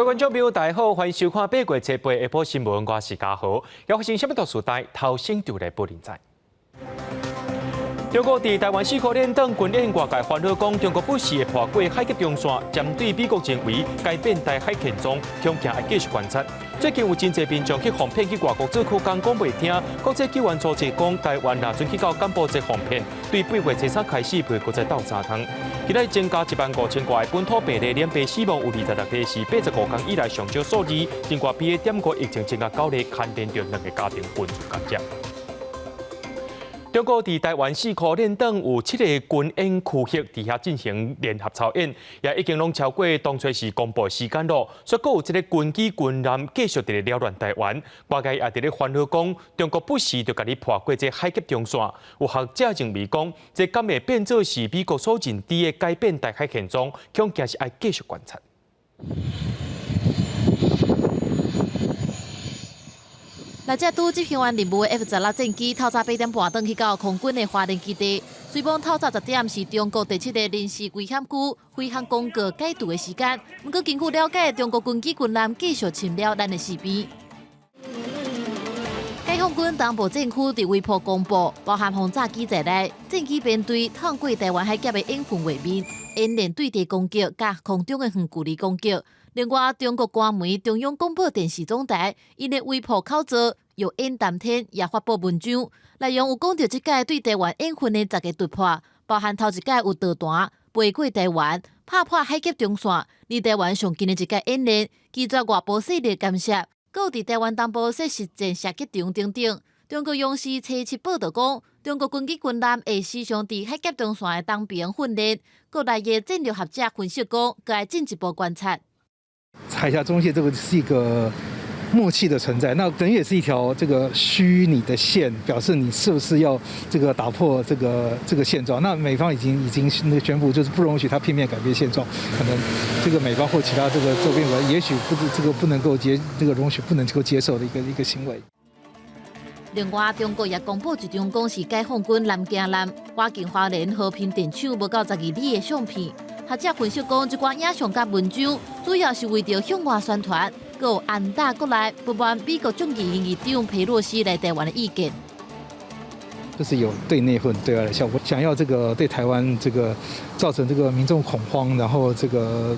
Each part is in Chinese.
各位观众朋友，大家好，欢迎收看8月7日下晡新闻，我是嘉豪。要发生什么大事代，头先就来报连载。中国伫台湾4号连等军演外界欢乐讲，中国不时会破过海峡中线，针对美国认为改变台海现状，恐惊会继续观察。最近有真侪民众去防骗去外国做苦工，讲袂听。国际救援组织讲，台湾若准去到柬埔寨防骗，对8月7日开始会国再斗3趟。今日增加15000多的本土病例，连病死亡有26例，是85天以来上少数字。另外，BA.5疫情增加9例，牵连着2个家庭分组感染。中国伫台湾4号连等有7个军演区域伫遐进行联合操演，也已经拢超过当初是公布时间咯。所以，有一个军机军舰继续伫咧扰乱台湾，外界也伫咧烦恼讲，中国不时就甲你破过这海峡中线。有学者认为讲，这敢会变做是美国所认知的改变台海现状，恐惊是爱继续观察。来只拄执行完任务的 F-16战机，透早8点半转去到空军的花莲基地。虽讲透早10点是中国第7个临时危险区飞行公告解除的时间，不过根据了解，中国军机军舰继续侵扰咱的视边。解放军东部战区伫微博公布，包含轰炸机在内，战机编队透过台湾海峡的演训画面，演练对地攻击甲空中的远距离攻击。另外，中国官媒中央广播电视总台因的微博口罩有演当天也发布文章，内容有讲到这届对台湾演训的10个突破，包含头一届有导弹飞过台湾，拍破海峡中线，离台湾上近的一届演练，拒绝外部势力干涉，搁伫台湾东部设实战射击场等等。中国央视初7报道讲，中国军机军舰会时常伫海峡中线的东边训练，国内的战略学者分析讲，该来进一步观察。海峡中线这个是一个默契的存在，那等于也是一条这个虚拟的线，表示你是不是要这个打破这个现状。那美方已经宣布，就是不容许他片面改变现状，可能这个美方或其他这个周边国也许不能够容许不能够接受的一个行为。另外，中国也公布一张讲是解放军南京舰跨境花莲和平电厂无到12里的相片。学者分析讲，这款影像甲文章主要是为着向外宣传，还有安大国内不满美国众议院议长佩洛西来台湾的意见。就是有对内或对外的效果，想要这个对台湾这个造成这个民众恐慌，然后这个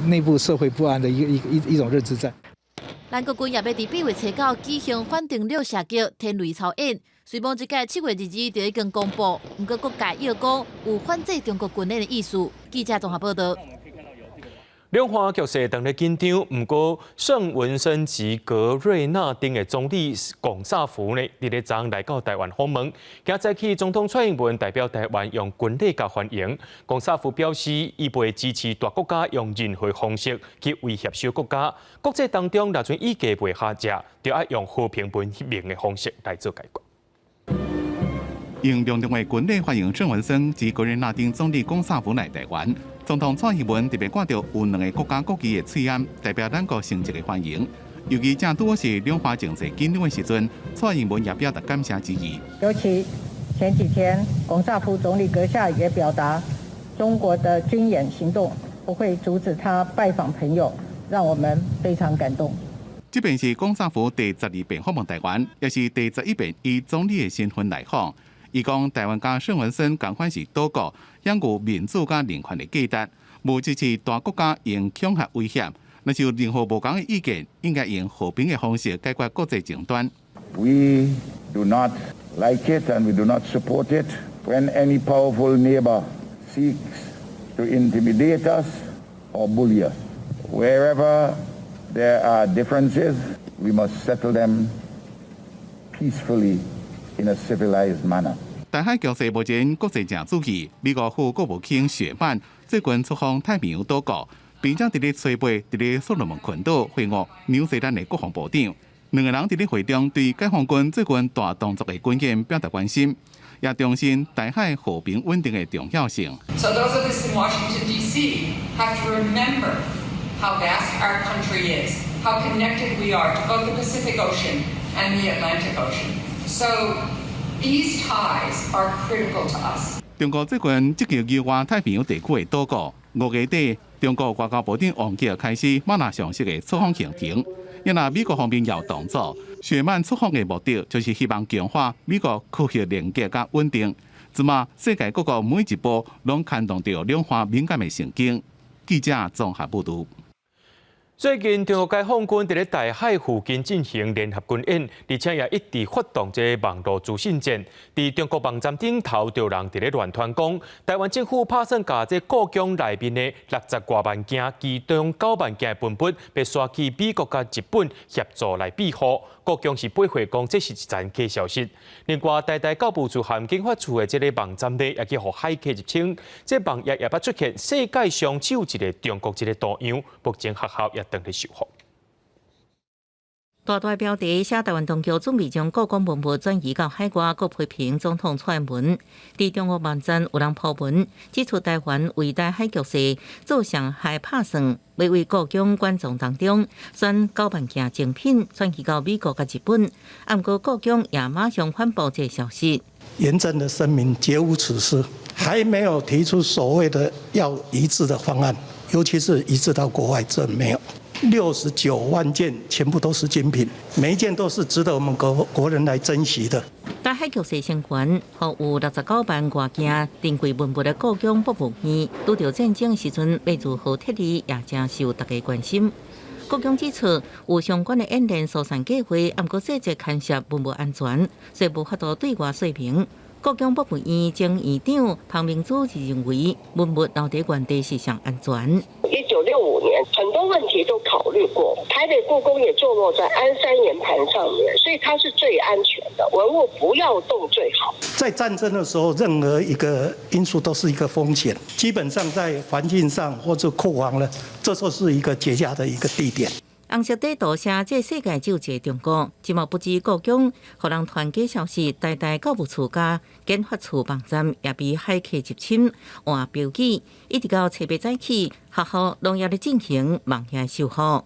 内部社会不安的一种认知战。咱国军也要伫8月7日举行反定六射击天雷操演，虽讲这届7月日子就已经公布，不过各界又讲有反制中国军演的意思。记者综合报道。两岸局势当然紧张，不过圣文森及格瑞纳丁的总理龚萨福呢，伫咧昨来到台湾访问，今早起总统蔡英文代表台湾用军礼甲欢迎。龚萨福表示，伊袂支持大国家用任何方式去威胁小国家。国际当中，若像议价袂下架，就要用和平文明的方式来做解决。用两位军礼欢迎圣文森及格瑞纳丁总理龚萨福来台湾。总统蔡英文特别看到有2个国家国旗的翠暗，代表咱国成绩的欢迎。尤其正拄是两岸情势紧张的时阵，蔡英文也表达感谢之意。尤其前几天，龚萨福总理阁下也表达，中国的军演行动不会阻止他拜访朋友，让我们非常感动。这便是龚萨福第12遍访问台湾，也是第11遍以总理的身份来访。伊讲，台湾甲圣文森同款是岛国，拥有民主甲人权的价值，无支持大国家用恐吓威胁。若是有任何无同的意见，应该用和平的方式解决国际争端。We do not like it and we do not support it when any powerful neighbor seeks to intimidate us or bully us. Wherever there are differences, we must settle them peacefully in a civilized manner. 台海局势目前国际正注意，美国副国务卿雪曼最近出访太平洋岛国，并且伫咧吹背伫咧所罗门群岛会晤纽西兰的国防部长。两个人伫咧会中对解放军最近大动作的军演表达关心，也重申台海和平稳定的重要性。So those of us in Washington D.C. have to remember how vast our country is, how connected we are to both the Pacific Ocean and the Atlantic Ocean. So these ties are critical to us. 中国最近积极优化太平洋地区的岛国，5月底中国外交部长王毅开始马纳详细的出访行程。因为美国方面要动作，雪曼出访的目的就是希望强化美国科学连结甲稳定。即嘛，世界各国每一步拢牵动着两岸敏感的神经。记者综合报道。最近，中国解放军伫咧台海附近进行联合军演，而且也一直发动这网络资讯战。伫中国网站顶头，就有人伫咧乱传讲，台湾政府打算把这故宫内面的60多万件、其中9万件文物，被刷去美国甲日本协助来庇护。故宫是驳回讲这是一zan假消息。另外，台大教务处和警发处的这个网站内，也去互骇客入侵。这网页也捌出现世界上只有一个中国一个图样，目前学校也等咧受罚。大大标题写台湾当局准备将故宫文物转移到海外，各批评总统蔡英文。伫中国网站有人抛文，指出台湾为台海局势做上海拍算，要为故宫馆藏当中选9万件精品转移到美国甲日本。不过故宫也马上反驳这消息，严正的声明，绝无此事，还没有提出所谓的要移植的方案，尤其是移植到国外，这没有。69万件全部都是精品，每一件都是值得我们国人来珍惜的。台海局势升悬，互有69万外件珍贵文物的故宫博物院，拄着战争时阵要如何撤离，也正受大家关心。故宫指出，有相关的演练疏散计划，不过细节牵涉文物安全，所以无法度对外说明。故宫博物院前院长庞明祖认为，文物留在原地是上安全。1965年，很多问题都考虑过。台北故宫也坐落在安山岩盘上面，所以它是最安全的，文物不要动最好。在战争的时候，任何一个因素都是一个风险，基本上在环境上或者库房呢，这就是一个绝佳的一个地点。红色地图写这世界只有一个中国，今嘛不知故宫，互人传假消息，台大教务处甲检发处网站也被骇客入侵，换标记，一直到7月早起，学校拢也咧进行网页修复。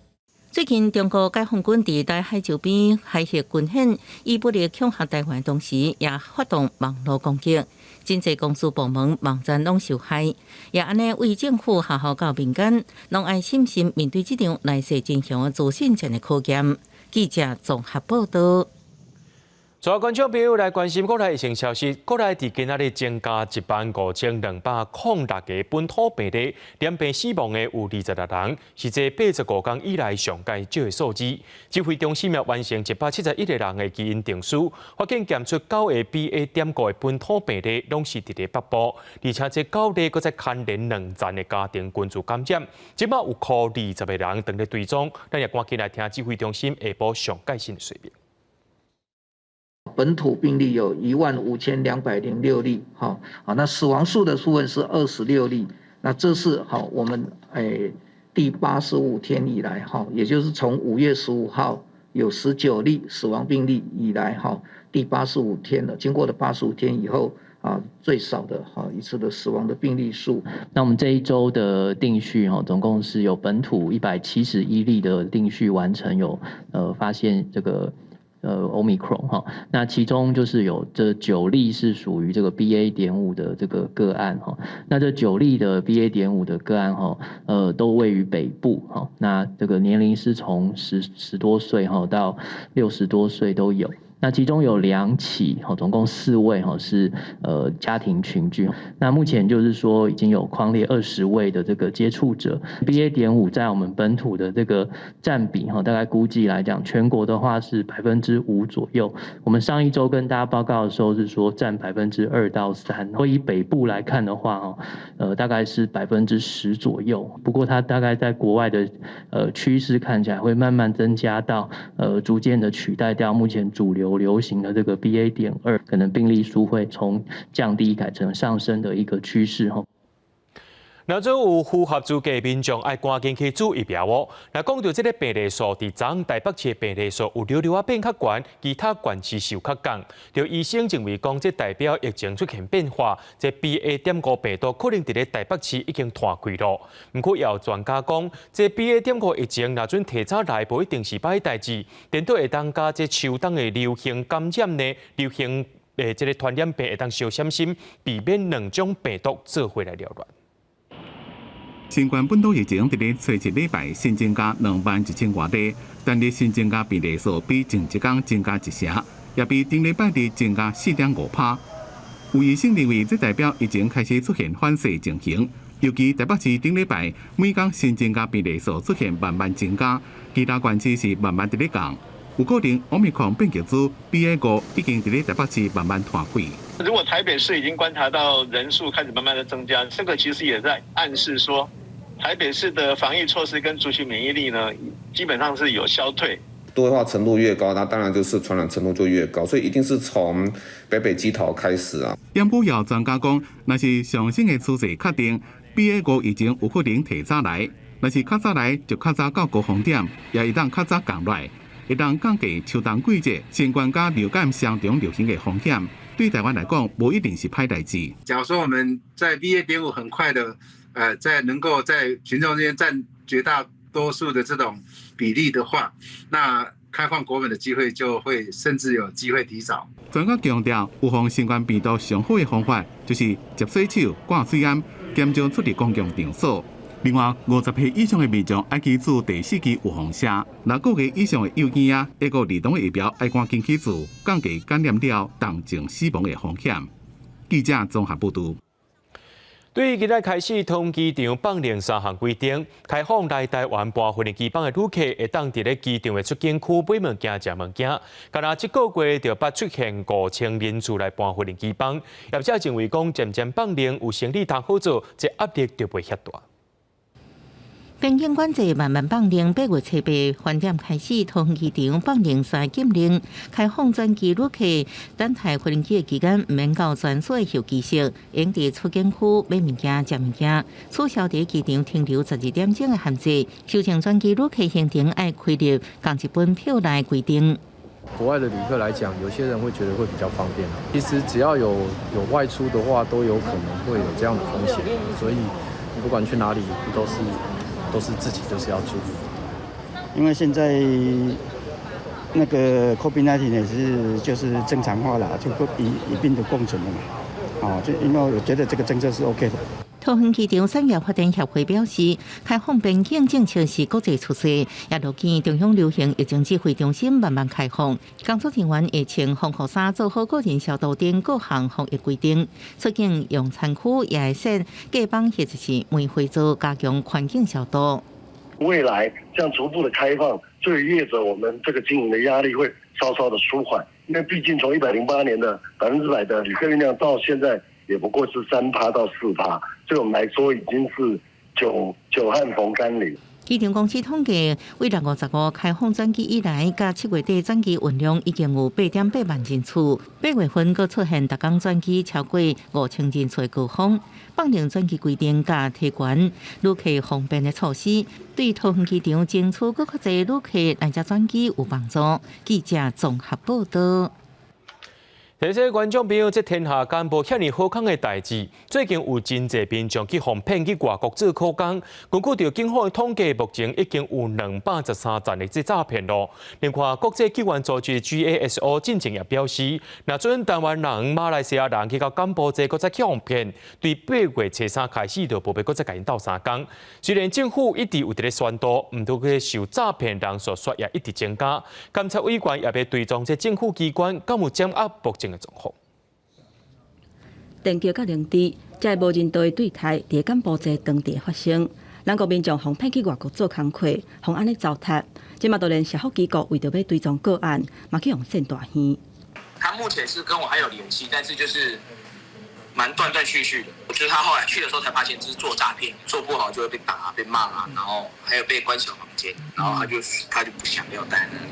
最近，中国解放军伫台海周边海峡军演，以不利恐吓台湾同时，也发动网络攻击。真济公司部门网站拢受害，也安尼为政府学校到民间，拢爱审慎面对这场来势真凶的资讯战的考验。记者综合报道。所有观众朋友来关心国内疫情消息，国内伫今仔日增加15206个本土病例，染病死亡的有26人，是这85天以来上界少的数字。指挥中心也完成171个人的基因定序，发现检出9个 BA.5的本土病例，拢是伫咧北部，而且这9例搁再牵连2站的家庭群组感染，即马有20个人等咧追踪。咱也赶紧来听指挥中心下晡上界新的说明。本土病例有15206例，那死亡数的部分是26例，那这是我们第85天以来，也就是从5月15号有19例死亡病例以来，第85天了，经过了85天以后。最少的一次的死亡的病例数。那我们这一周的定序总共是有本土171例的定序完成，有发现这个Omicron 那其中就是有这9例是属于这个 BA.5 的这个个案那这9例的 BA.5 的个案都位于北部那这个年龄是从10多岁到60多岁都有。那其中有2起，总共4位是家庭群聚。那目前就是说已经有匡列20位的这个接触者。BA.5 在我们本土的这个占比大概估计来讲，全国的话是5%左右。我们上一周跟大家报告的时候是说占2%到3%。所以以北部来看的话大概是10%左右。不过它大概在国外的趋势看起来会慢慢增加到逐渐的取代掉目前主流流行的这个 BA.2， 可能病例数会从降低改成上升的一个趋势那种有符合资格民众爱赶紧去注疫苗哦。那讲到这个病例数，伫昨台北市的病例数有溜溜变较悬，其他县市受较降。就医生认为讲，这代表疫情出现变化，这 BA.5 病毒可能伫咧台北市已经断开咯。不过也有专家讲，这 BA.5 疫情若准提早来，无一定是歹代志，顶多会当甲这秋冬的流行感染呢，流行这个传染病会当小小心，避免2种病毒做回来扰乱。新冠本土疫情伫咧初一礼拜新增加21000多例，单日新增加病例数比前一天增加1成，也比顶礼拜日增加4.5%。有医生认为，这代表疫情开始出现反射情形。尤其台北市顶礼拜每天新增加病例数出现慢慢增加，其他县市是慢慢伫咧降。有可能Omicron变异株 BA.5已经伫咧台北市慢慢摊开。如果台北市已经观察到人数开始慢慢的增加，这个其实也在暗示说，台北市的防疫措施跟族群免疫力呢，基本上是有消退。多元化程度越高，那当然就是传染程度就越高，所以一定是从北基桃开始啊。研究业专家讲，若是上升的趋势确定，BA.5已经有可能提早来，若是较早来就较早到高风险，也会当较早降落来，会当降低秋冬季节新冠加流感双重流行的风险。对台湾来讲，不一定是歹代志。假如说我们在 BA.5很快的，能够在群众之间占绝大多数的这种比例的话，那开放国门的机会就会甚至有机会提早。专家强调，预防新冠病毒上好的方法就是接洗手、挂水簪、减少出入公共场所。另外，50岁以上的民众要去做第4剂预防针，6个月以上的幼婴啊，还有儿童的疫苗要赶紧去做，降低感染了重症死亡的风险。记者综合报道。对于今日开始，通机场放零3项规定，开放来台湾搬飞机房的旅客，会当伫咧机场的出境区买物件、食物件。敢若这个月就捌出现5000人次来搬飞机房，业者认为讲渐渐放零有生意通好做，这压力就袂遐大。边境管制慢慢放零，8月初8饭店开始，通机场放零3禁令，开放转机旅客等待飞机的期间，唔免到专属的候机室，应伫出境区买物件、食物件，取消伫机场停留12点钟的限制。修正转机旅客行程爱开入共一本票内规定。国外的旅客来讲，有些人会觉得会比较方便。其实只要有外出的话，都有可能会有这样的风险，所以你不管去哪里，都是自己就是要注意。因为现在那个 COVID-19 也是就是正常化了，就一并的共存了嘛。就因为我觉得这个政策是 OK 的。桃园机场产业发展协会表示，开放边境政策是国际趋势，也乐见中央流行疫情指挥中心慢慢开放，工作人员会穿防护衫，做好个人消毒等各项防疫规定。出境用餐区也会设隔板或者是门会做加强环境消毒。未来这样逐步的开放，对于业者我们这个经营的压力会稍稍的舒缓，因为毕竟从108年的100%的旅客运量到现在也不过是3%到4%，对我们来说已经是久旱逢甘霖。机场公司统计，为6月15开放转机以来，甲7月底转机运量已经有8.8万人次。8月份佫出现逐工转机超过5000人次的高峰。放零转机规定甲提悬旅客方便的措施，对桃园机场争取佫较侪旅客来遮转机有帮助。记者综合报道。提醒观众朋友，这天下间无遐尼好康的代志。最近有真侪民众去哄骗去外国做苦工，根据着警方的统计，目前已经有213件的这诈骗咯。另外，国际救援组织 GASO 进前也表示，若准台湾人、马来西亚人去到柬埔寨，搁再去哄骗，对8月初3开始就无必搁再甲因斗3工。虽然政府一直有伫咧宣导，毋过个受诈骗人数也一直增加。监察委员也要追踪这政府机关敢有掌握目前的状况。电桥甲零地，在无人道的对台伫柬埔寨当地发生，咱国民众互骗去外国做工课，互安尼糟蹋，即马都连社福机构为着要追踪个案，嘛去用线大耳。他目前是跟我还有联系，但是就是蛮断断续续的。我觉得他后来去的时候才发现这是做诈骗，做不好就会被打啊、被骂啊，然后还有被关小房间，然后他就不想要待那里。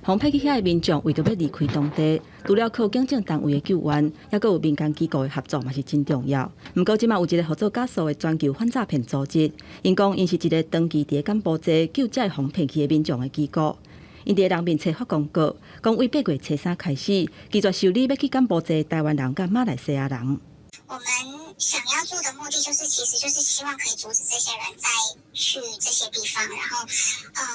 互骗去遐的民众为着要离开当地，除了靠警政单位的救援，也佫有民间机构的合作嘛是真重要。毋过即马有一个合作假数的全球反诈骗组织，因讲因是一个长期伫柬埔寨救这互骗去的民众的机构。因伫人面册发公告，讲为8月初3开始，拒绝受理要去柬埔寨台湾人甲马来西亚人。我们想要做的目的其实就是希望可以阻止这些人再去这些地方，然后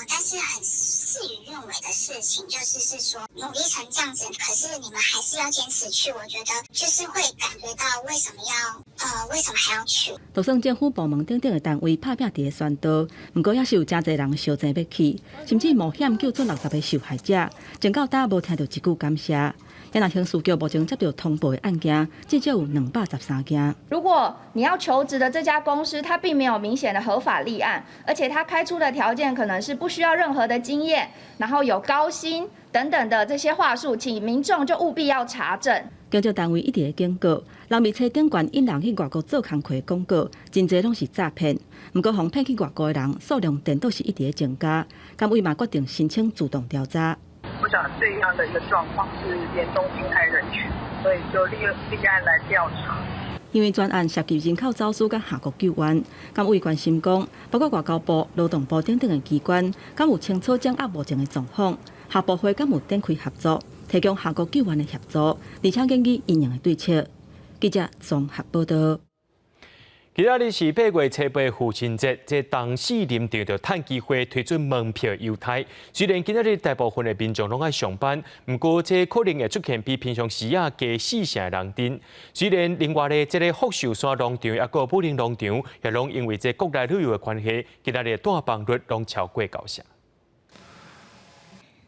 但是很事与愿违的事情是说努力成这样子，可是你们还是要坚持去，我觉得就是会感觉到为什么要为什么还要去？就算政府部门等等的单位拍拼伫个宣导，不过也是有真侪人烧钱要去，甚至冒险救出60个受害者，真到大无听到一句感谢。也若刑事局目前接到通报的案件，至少有213件。如果你要求职的这家公司，它并没有明显的合法立案，而且它开出的条件可能是不需要任何的经验，然后有高薪等等的这些话术，请民众就务必要查证。警政单位一直会警告，人民车顶悬引人去外国做工课的广告，真侪拢是诈骗。不过，互骗去外国的人数量颠倒是一直在增加。监委嘛决定申请主动调查。我想这样的一个状况是严重侵害人权，所以就立案来调查。因为专案涉及人口走私甲下国救援，监委关心讲，包括外交部、劳动部等等的机关，敢有清楚掌握目前的状况？下部会敢有展开合作，提供下国救援的协助，而且建议应用的对策。记者综合报道。今仔日是8月7日父亲节，这当时林场就趁机会推出门票优待。虽然今仔日大部分的民众拢爱上班，不过这可能会出现比平常时加4成的人丁。虽然另外呢，这个福寿山农场也个武陵农场，也拢因为这国内旅游的关系，今仔日大放率拢超过9成。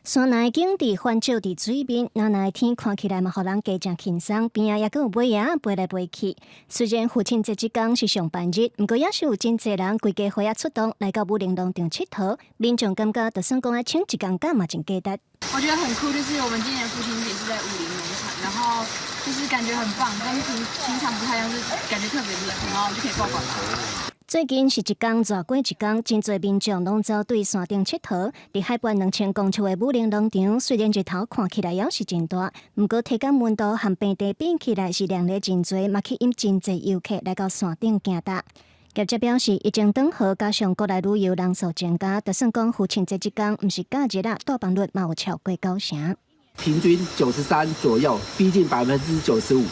山内景致翻照伫水面，那内天看起来嘛，互人加正轻松。边仔也阁有尾仔飞来飞去。虽然父亲节即天是上班日，不过也是有真侪人规家伙仔出动来到武陵农场佚佗。民众感觉，就算讲爱请一天假嘛，真价值。我觉得很酷，就是我们今年父亲节是在武陵农场，然后就是感觉很棒，跟平常不太一样，是感觉特别热，然后就可以逛逛啦。最近是一天热过一天，真侪民众拢走对山顶佚佗。伫海边2000公尺的武陵农场，虽然日头看起来也是真大，不过体感温度和平地比起来是凉了真侪，嘛吸引真侪游客来到山顶行踏。业者表示，疫情缓和，加上国内旅游人数增加，就算讲父亲节即天毋是假日啦，大放率嘛有超过9成，平均93左右，逼近95%。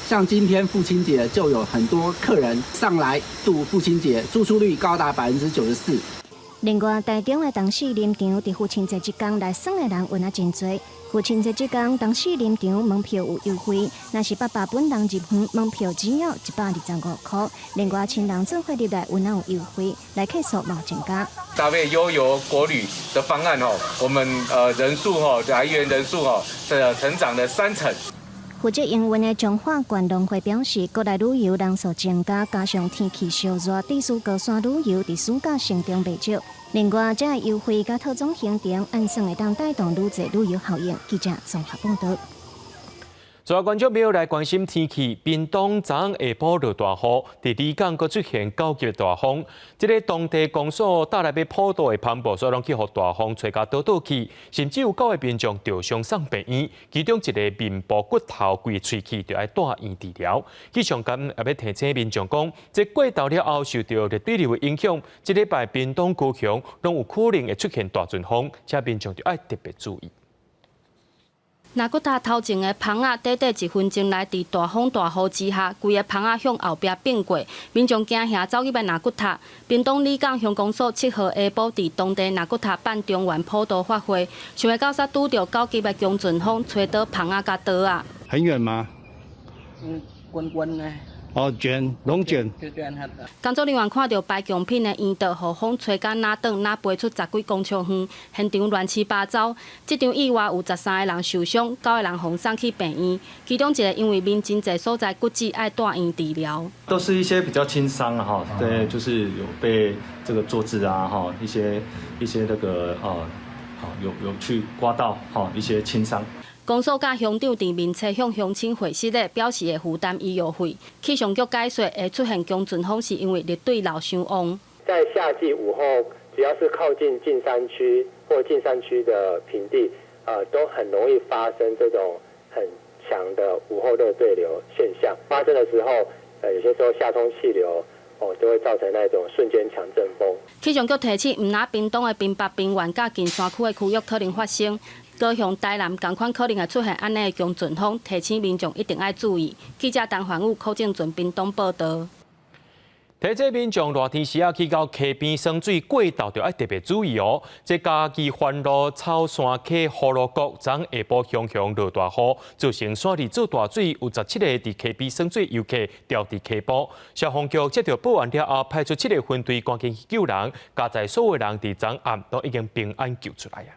像今天父亲节就有很多客人上来度父亲节，住宿率高达94%。另外，台中的东势林场伫父亲节即天来耍的人有哪真多。父亲节即天，东势林场门票有优惠，若是800本人入园，门票只要125块。另外，亲人做伙入来有哪有优惠，来客数冇增加。搭配悠游国旅的方案我们人数来源人数的成长了3成。负责营运的中华县农会表示，国内旅游人数增加，加上天气烧热，地势高山旅游伫暑假成长袂少。另外，这个优惠甲特种行程，按算会当带动愈侪旅游效应。记者综合报道。主要观众朋友来关心天气，屏东昨下晡落大雨，伫离港佫出现9级大风。这个当地公所带来要普渡的帆布，所以拢去互大风吹甲倒去，甚至有9位民众受伤送病院，其中一个面部骨头规喙齿就要带院治疗。气象局也要提醒民众讲，这过冬了后受到热对流的影响，这礼拜屏东高雄拢有可能会出现大阵风，请民众就要特别注意。那骨塔头前的棚仔短短1分钟内，伫大风大雨之下，规个棚仔向后壁变过，民众惊吓走入来那骨塔。屏东里港乡公所7号下晡伫当地那骨塔办中原普渡法会，想要到煞拄到9级的强阵风吹倒棚仔甲倒啊。很远吗？滚呢。哦，卷龙卷。工作人员看到摆贡品的圆道，互风吹甲哪转哪飞出10几公尺远，现场乱七八糟。这场意外有13个人受伤，9个人送去病院，其中一个因为面真侪所在骨折，爱带院治疗。都是一些比较轻伤哈，对，就是有被这个桌子啊哈，一些那个有去刮到哈一些轻伤。公所甲乡长伫面册向乡亲会室咧，表示会负担医药费。气象局解说，会出现强阵风是因为热对流伤旺。在夏季午后，只要是靠近近山区或近山区的平地，都很容易发生这种很强的午后热对流现象。发生的时候，有些时候下冲气流。就会造成那种瞬间强阵风。气象局提醒，毋拿屏东的屏北、屏原甲近山区的区域可能发生，高雄、台南同款可能会出现安尼的强阵风，提醒民众一定要注意。记者陈环宇、柯正准屏东报道。提醒民众热天时去到溪边耍水过道，就要特别注意哦。这嘉义环路草山溪葫芦角，昨下晡向落大雨，造成山里做大水，有17个伫溪边耍水游客掉伫溪坡。消防局接到报案了后，派出7个分队赶紧去救人，加在所有人伫昨暗都已经平安救出来啊。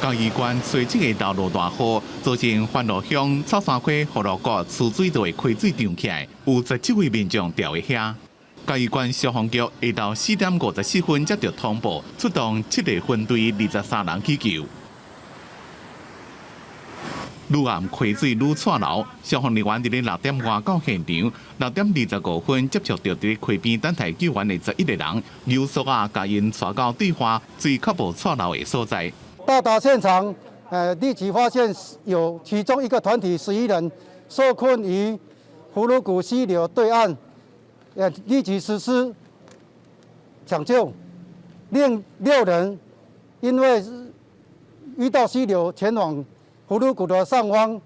嘉义县随即个道路大雨，造成环路乡草山溪葫芦角储水道的开水涨起来，有17位民众掉伫遐。嘉义县消防局下昼4点54分接到通报，出动7个分队23人去救。愈暗溪水愈错流，消防人员伫咧6点外到现场，6点25分接触到伫咧溪边等待救援的11个人，由速啊甲因带到对花水较无错流的所在。到达现场，立即发现有其中一个团体11人受困于葫芦谷溪流对岸，立即实施抢救，另6人因为遇到溪流前往葫芦谷的上方，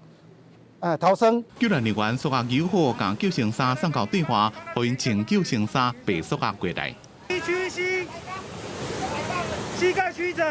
逃生。救援人员速啊救火，将救生衫送到对岸，互因穿救生衫爬速啊过来。膝盖曲折。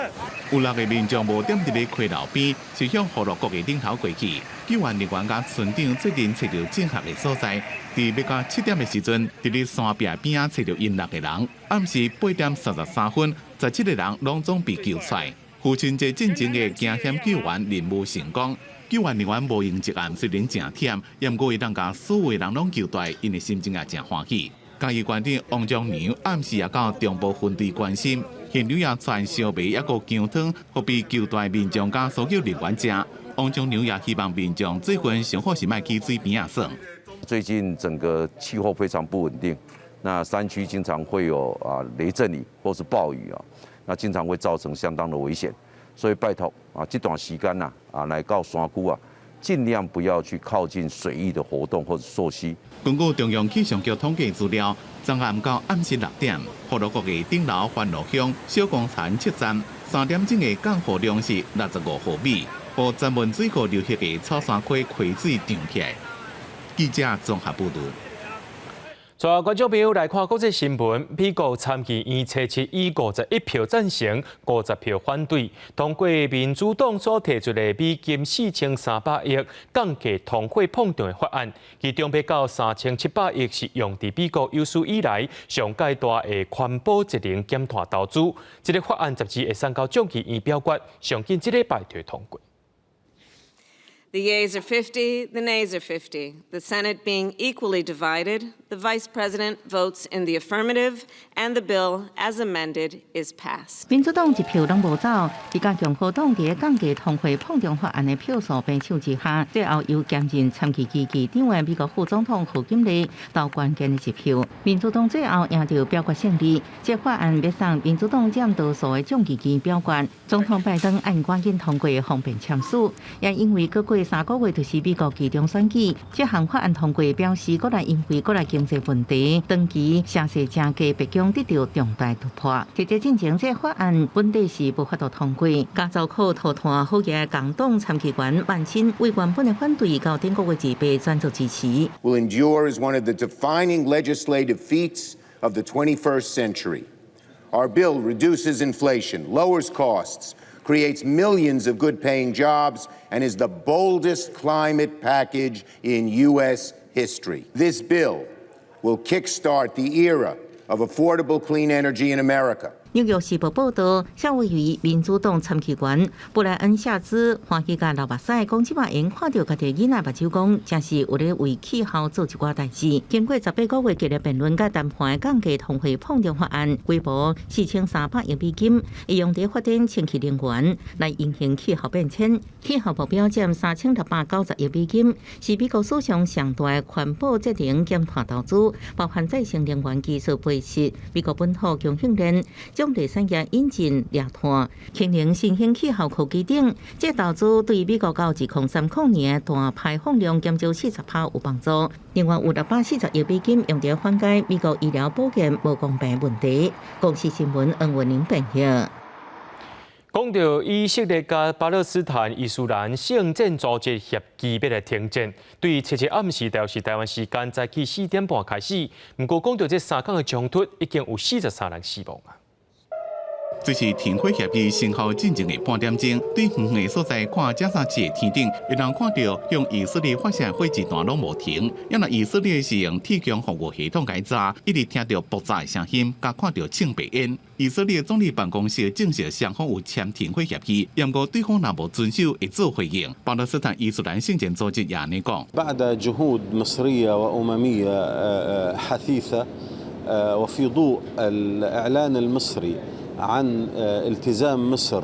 有6个民众无点伫咧溪流边，是向葫芦角的顶头过去。救援人员甲村长最近找到正确的所在，伫要到7点的时阵，伫咧山壁边仔找到因6个人。暗时8点33分，17个人拢总被救出来。父亲节进前的惊险救援任务成功。救援人员无用一暗，虽然真忝，也毋过伊当甲所有人拢救出来，因的心情也真欢喜。嘉义县长王忠良暗时也到中部分队关心。现场也传烧麦，也个姜汤，互被救出民众甲搜救人员食。王忠良也希望民众最近上好是莫去水边啊耍。最近整个气候非常不稳定，那山区经常会有雷阵雨或是暴雨那经常会造成相当的危险。所以拜托这段时间来到山区尽量不要去靠近水域的活动或者溯溪。根据中央气象局统计资料，昨暗到暗时6点，葫芦角的顶楼环路乡小公田7站3点钟的降雨量是65毫米，和专门水库流域的草山溪溪水涨起来。记者综合报道。带观众朋友来看国际新闻。美国参议院测试以51票赞成、50票反对，通过民主党所提出的美金4300亿降价通货膨胀的法案，其中要到3700亿是用伫美国有史以来上界大的环保节能减碳投资。这个法案10日会送到众议院表决，上紧这礼拜就会通过。The yeas are 50, the nays are 50. The Senate being equally divided, the Vice President votes in the affirmative, and the bill, as amended, is passed. 民主党一票拢无走，伫甲共和党伫降价通货膨胀法案的票数平手之下，最后由兼任参议院议长的美国副总统贺锦丽投关键的一票。民主党最后赢得表决胜利，这法案要送民主党占多数的众议院表决。总统拜登按赶紧通过方便签署，也因为过3个月就是美国期中选举，这项法案通过表示，国内因为国内经济问题，长期社税增加，白宫得到重大突破。直接进行这法案本地是无法度通过，加州靠拖拖好嘅共党参议员万新为原本的反对，到顶个月2转做支持。Will endure as one of the defining legislative feats of the 21st century. Our bill reduces inflation, lowers costs, creates millions of good-paying jobs, and is the boldest climate package in U.S. history. This bill will kickstart the era of affordable clean energy in America. 纽约时报报道，夏威夷民主党参议员布莱恩夏兹欢喜甲流目屎，讲即摆因看到家己囡仔目睭讲，真是有咧为气候做一寡代志。经过18个月激烈辩论甲谈判的降价通货膨胀法案，规模4300亿美金，会用伫发展清气能源来应应气候变迁。气候目标占3690亿美金，是美国史上上大的环保节能减碳投资，包含再生能源技术培训、美国本土强训练。将第产业引进掠碳、氢能新兴气候科技等，这投资对美国到2030年的碳排放量减少40%有帮助。另外有640亿美金用在缓解美国医疗保健无公平问题。公司新闻恩文玲编译。讲到以色列甲巴勒斯坦伊斯兰圣战组织协议要来停战，对7日暗时，大约是台湾时间早起4点半开始。不过讲到这3天的冲突，已经有43人死亡啊。这是停火协议生效进程的半点钟，对远的所在看加沙市的天顶，会能看到向以色列发射火箭弹拢无停。因为以色列是用铁穹防护系统改炸，一直听到爆炸的声音，甲看到青白烟。以色列总理办公室证实双方有签停火协议，不过对方若无遵守，会做回应。巴勒斯坦伊斯兰圣战组织也安尼讲。بعد جهود مصرية وأممية حثيثة وفي ضوء الإعلان المصري عن التزام مصر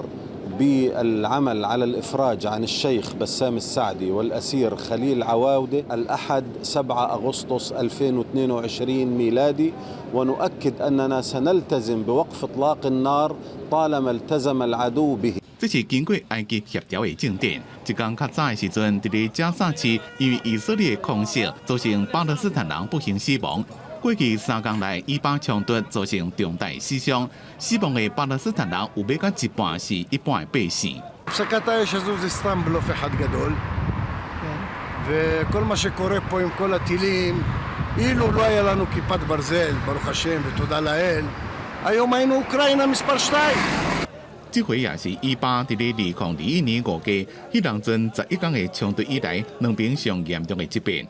بالعمل على الإفراج عن الشيخ بسام السعدي والأسير خليل عواودة الأحد 7 أغسطس 2022 ميلادي ونؤكد أننا سنلتزم بوقف إطلاق النار طالما التزم العدو به。这是经过埃及协调的进展。一天较早的时阵，伫咧加沙市，因为以色列空袭造成巴勒斯坦人不幸死亡。过去3天来，以巴冲突造成重大死伤，死亡的巴勒斯坦人有要到一半是一般的百姓。הפסקת האש הזו זה סתם בלוף אחד גדול, וכל מה שקורה פה עם כל הטילים, אילו לא היה לנו כיפת ברזל, ברוך השם ותודה לאל, היום היינו אוקראינה מספר 2。这回也是以巴伫咧2021年5月，迄当阵11天的冲突以来，两边上严重的疾病。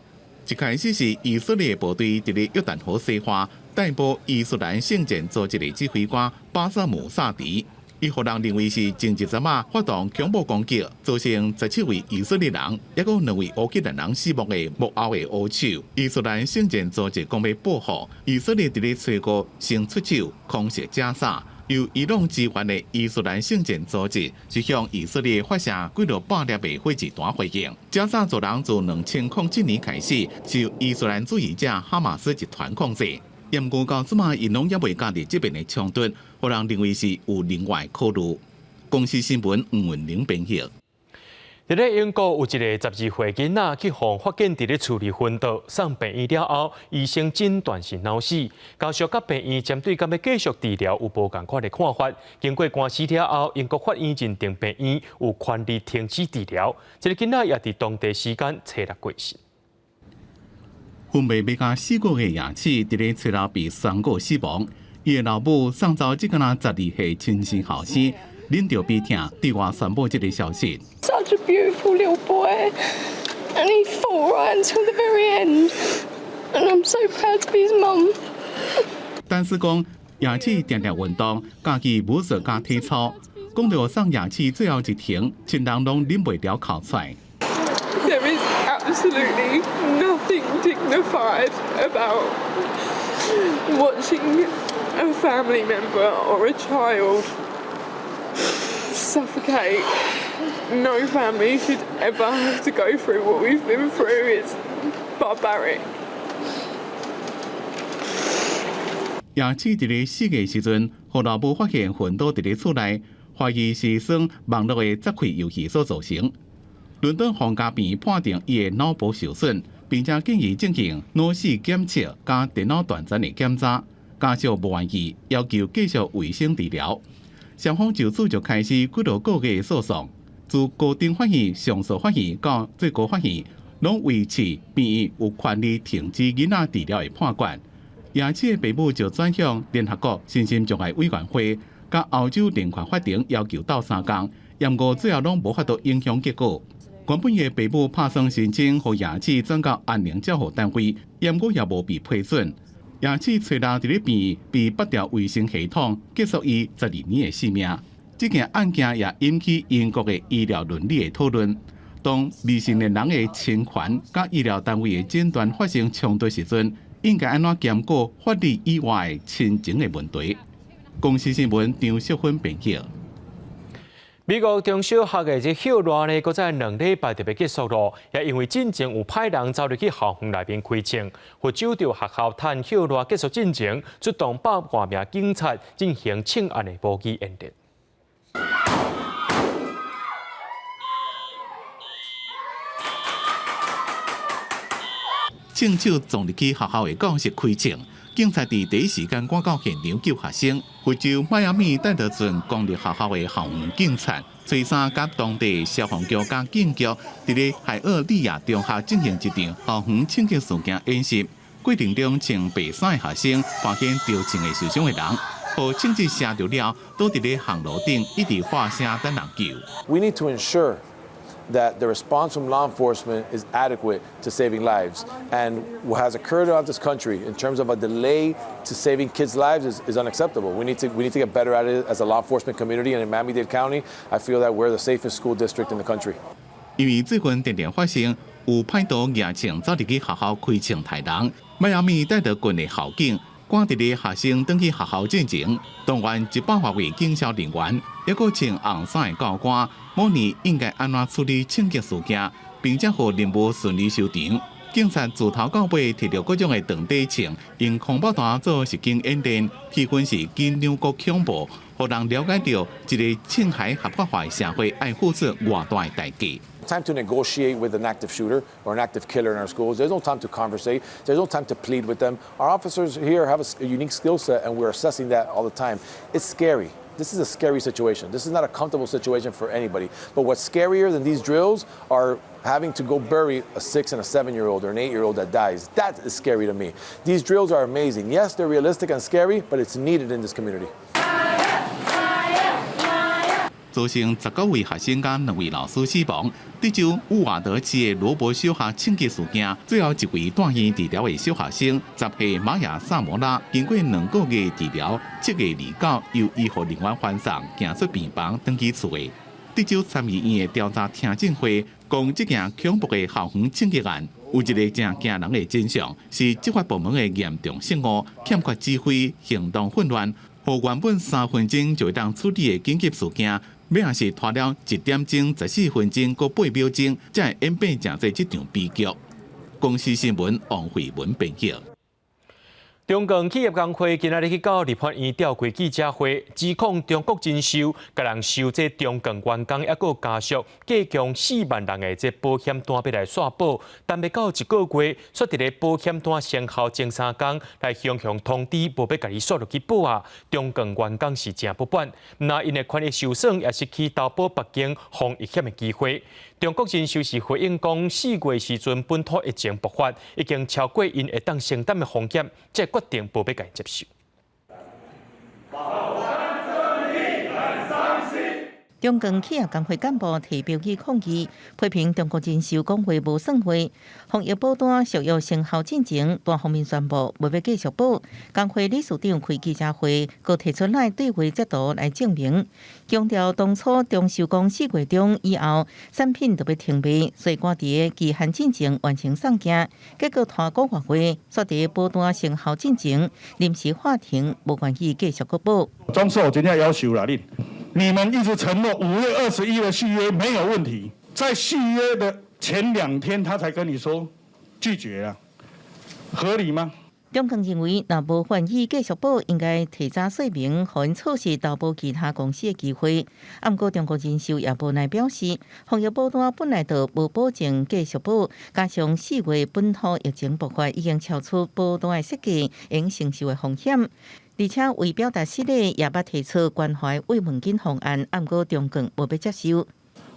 一开始是以色列部队伫咧约旦河西岸逮捕伊斯兰圣战组织的指挥官巴萨姆萨迪，伊互人认为是前一阵发动恐怖攻击，造成17位以色列人，也有2位乌克兰人死亡的幕后的黑手。伊斯兰圣战组织讲要报复，以色列伫咧找过先出手空袭加沙。由伊朗支援的伊斯兰圣战组织是向以色列发射几多百粒的火箭弹回应。加沙走廊自2007年开始，是由伊斯兰主义者哈马斯集团控制。不过到即卖，因拢也未加入这边的冲突，互人认为是有另外考虑。公司新闻黄文玲编译。伫咧英国有一个12岁囡仔去互发现伫咧厝里昏倒，送病院了后，医生诊断是脑死。家属甲病院针对敢要继续治疗有无共款的看法。经过官司了后，英国法院认定病院有权利停止治疗。这个囡仔也伫当地时间初6过世。分别要甲4个月牙齿伫咧初6被宣告死亡。伊的老母送走这个12岁亲生后生。忍着鼻痛，对外宣布这个消息。Such a beautiful little boy, and he fought right until the very end, and I'm so proud to be his mum. 但是讲牙齿定定运动，家己武术加体操，讲到送牙齿最后一天，亲人拢忍袂了哭出来。There is absolutely nothing dignified about watching a family member or a child suffocate. No family should ever have to go through what we've been through. It's barbaric. 牙齿伫咧4个时阵，互老母发现昏倒伫咧厝内，怀疑是算网络的杂开游戏所造成。伦敦皇家病院判定伊的脑部受损，并且建议进行脑死检测加电脑断层的检查。家属无愿意，要求继续卫生治疗。双方就此就开始几多个月的诉讼，自高等法院、上诉法院到最高法院，拢维持病院有权利停止囡仔治疗的判决。牙齿的父母就转向联合国身心障碍委员会、甲欧洲人权法庭要求斗3天，不过最后拢无法度影响结果。原本的父母拍算申请，互牙齿转到安宁照护单位，不过也无被批准。牙齿找人伫咧病院被拔掉卫生系统，结束伊12年的生命。这件案件也引起英国的医疗伦理的讨论。当未成年人的侵权甲医疗单位的诊断发生冲突时阵，应该安怎检讨法律以外的亲情的问题？公司新闻张淑芬编译。美国中小学的这校热呢，搁在2礼拜就要结束咯。也因为进前有派人走入去校园内面开枪，或走到学校趁校热结束进前，出动100多名警察进行庆安的武器演练。正手撞入去学校的教室开枪，警察伫第一时间赶到现场救学生。非洲迈阿密戴德镇公立学校的校园警察，崔三甲当地消防局甲警局，伫咧海厄利亚中学进行一场校园清洁事件演习。过程中，穿白衫的学生发现着穿的受伤的人，互清洁车着了，倒伫咧巷路顶一直发声等人救。 We need to ensure that the response from law enforcement is adequate to saving lives. And what has occurred throughout this country in terms of a delay to saving kids' lives is unacceptable. We need to get better at it as a law enforcement community. And in Miami-Dade County, I feel that we're the safest school district in the country. 因为这份电电发生，有派到夜青走入去学校开枪杀人。迈阿密戴德郡的校警赶伫咧学生登去学校进前，动员100多位警消人员，还佫穿红衫的教官，模拟应该安怎处理清洁事件，并且让任务顺利收场。警察自头到尾摕着各种的长短枪，用空包弹做实景演练，气氛是紧张国恐怖，让人了解到一个侵害合法化的社会爱付出偌大的代价。 Time to negotiate with an active shooter or an active killer in our schools. There's no time to conversate. There's no time to plead with them. Our officers here have a unique skill set, and we're assessing that all the time. It's scary. This is a scary situation. This is not a comfortable situation for anybody. But what's scarier than these drills are having to go bury a 6- and a 7-year-old or an 8-year-old that dies. That is scary to me. These drills are amazing. Yes, they're realistic and scary, but it's needed in this community. 造成19位学生甲2位老师死亡。德州乌瓦德市的罗伯小学清洁事件，最后一位住院治疗的小学生10岁玛雅萨摩拉，经过2个月治疗，7月29由医护人员翻送，行出病房，登去厝的。德州参议院的调查听证会讲，这件恐怖的校园清洁案有一个正惊人的真相，是执法部门的严重失误、欠缺指挥、行动混乱，和原本3分钟就会当处理的紧急事件。 要也是拖了1点钟14分钟，佮8秒钟，才会演变成这场悲剧。公司新闻王慧文编辑。中共企业工会今仔日去到立法院召开记者会，指控中国征收甲人收这中共员工，还佫家属计强4万人的这保险单要来刷保，但要到1个月，说伫咧保险单生效前3天来向通知，无要甲你刷落去保啊。中共员工是真不满，那因的权益受损，也失去投保北京防疫险的机会。中国征收是回应讲，4月时阵本土疫情爆发，已经超过因会当承担的风险，才决定无要甲接受。中共企业工会干部提标语抗议，批评中国征收工会无算会，防疫保单属于生效进前，单方面宣布无要继续保。工会理事长开记者会，佮提出来对话截图来证明，强调当初征收讲4月中以后产品就要停卖，所以赶伫期限进前完成送件，结果拖个月，说伫保单生效进前，临时法庭无愿意继续个保。中视我今天要求了你们一直承诺5月21的续约没有问题，在续约的前2天他才跟你说拒绝了，合理吗？中共认为，若无愿意继续保，应该提早说明，互因错失投保其他公司的机会。不过，中国人寿也无奈表示，防疫保单本来就无保证继续保，加上4月本土疫情爆发，已经超出保单的设计应承受的风险。而且为表达失礼，也捌提出关怀慰问金方案，不过中共无要接受。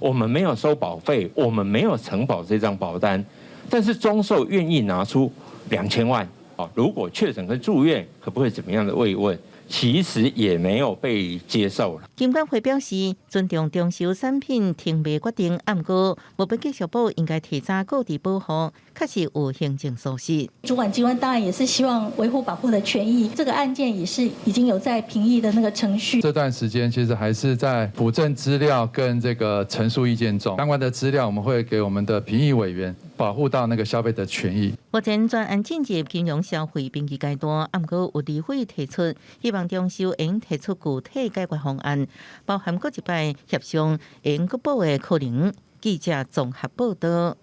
我们没有收保费，我们没有承保这张保单，但是中寿愿意拿出2000万。如果确诊跟住院，可不可以怎么样的慰问？其实也没有被接受了。金管会表示，尊重征收产品停卖决定，不过无要继续保，应该提早告知保护，确实有行政疏失。主管机关当然也是希望维护保护的权益，这个案件也是已经有在评议的那个程序。这段时间其实还是在补正资料跟这个陈述意见中，相关的资料我们会给我们的评议委员。保护到那个消费者权益。目前专案进入金融消费评议阶段，不过有理会提出，希望中寿应提出具体解决方案，包含各一摆协商应各保的可能。记者综合报道。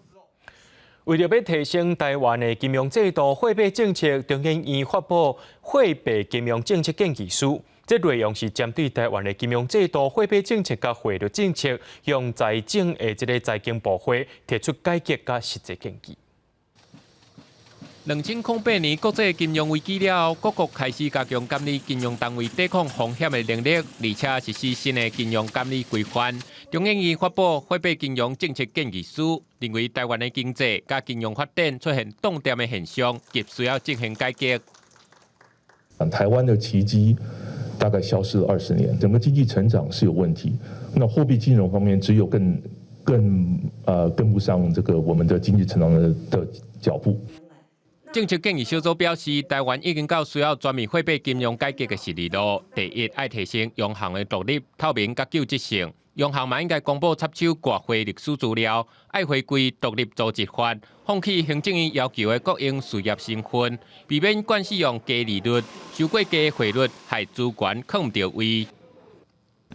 为了要提升台湾的金融制度货币政策，中研院发布货币金融政策建议书。这内容是针对台湾的金融制度、货币政策甲汇率政策，用财政的这个财经部会提出改革甲实际建议。2008年国际金融危机了，各国开始加强监理金融单位抵抗风险的能力，而且实施新的金融监理规范。中央院发布货币金融政策建议书，认为台湾的经济加金融发展出现冻点的现象，急需要进行改革。台湾的奇迹大概消失了20年，整个经济成长是有问题。那货币金融方面，只有跟不上这个我们的经济成长的脚步。政策建议小组表示，台湾已经到需要全面货币金融改革的实力路。第一，要提升央行的独立、透明、甲救济性。央行嘛应该公布插手国会历史资料，要回归独立组织法，放弃行政院要求的国营事业身份，避免惯使用低利率、收过低汇率，害资源控唔到位。